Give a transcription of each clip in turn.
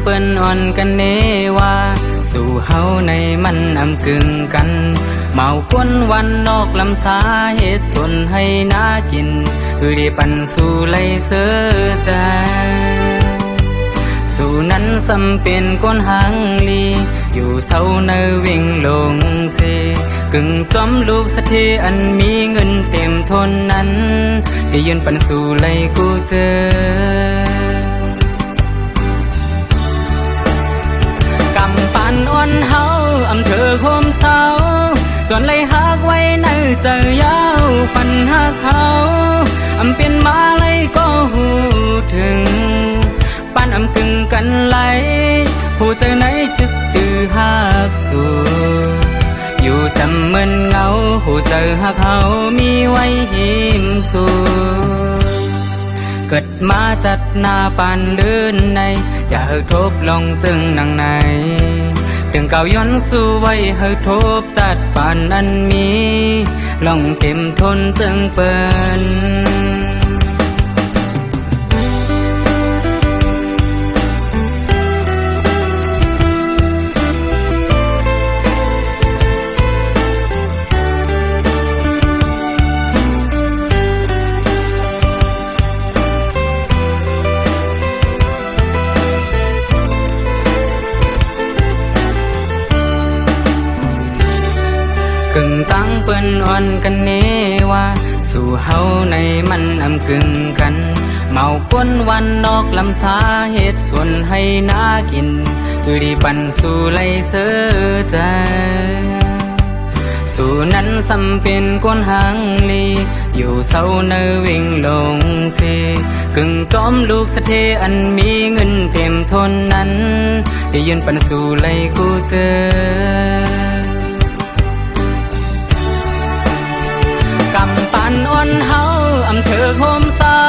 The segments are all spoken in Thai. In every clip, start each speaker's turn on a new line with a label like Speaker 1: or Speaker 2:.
Speaker 1: เปิ้นอ่อนกันเนว่าสู่เฮาในมันอำกึ่งกันเมากวนวันนอกลำสาเหตุส่วนให้น่ากินคือได้ปันสู่ไลเสือใจสู่นั้นสำเป็นก้นหางลีอยู่เศร้าในวิ่งลงเสกึ่งจอมลูกสะเทอันมีเงินเต็มทนนั้นได้ยืนปันสู่ไลกูเจอกำปันอ่อนเฮาอำเภอโคมเศร้าจนไล่หักไว้ในใจยาวฝันหักเขาอำเป็นมาไล่ก็หูถึงปานอำกึ่งกันไหลผู้เจอไหนตึกตื้อหักสู่อยู่จำเหมือนเงาผู้เจอหักเขามีไว้หิมสู่เกิดมาจัดหน้าปานเดินในอย่าเฮทบลองจึงนังในถึงเก่าย้อนสู้ไว้เฮทบจัดปานอันมีลองเต็มทนจึงเปิ้นกึ่งตั้งเปิ้นอ่อนกันเนว่าสู่เฮาในมันอำกึ่งกันเมาก้นวันนอกลำสาเหตุส่วนให้น่ากินคือดีปันสู่ไลเสือใจสู่นั้นสำเป็นก้นหางลีอยู่เศร้าเนวิ่งลงเสกึ่งจอมลูกสะเทอันมีเงินเต็มทนนั้นได้ยืนปันสู่ไลกูเจอกำปันอ่อนเฮาอำเภอโคมเศร้า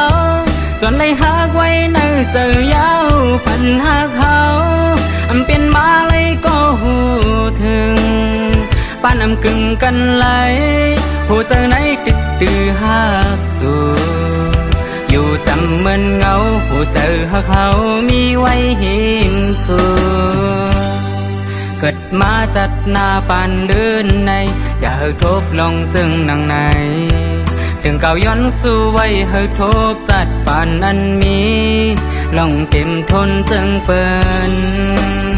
Speaker 1: จนไล่หักไว้ในเจอยาวฝันหักเขาอำเป็นมาเลยก็หูถึงปานอำกึ่งกันไหลผู้เจอไหนตึกตื้อหักสู่อยู่จำเหมือนเงาผู้เจอหักเขามีไว้หิมสู่เกิดมาจัดหน้าปานเดินในอย่าเฮทบลองจึงนังในถึงเก่าย้อนสู้ไว้เฮทบจัดปานอันมีลองเต็มทนจึงเปิ้น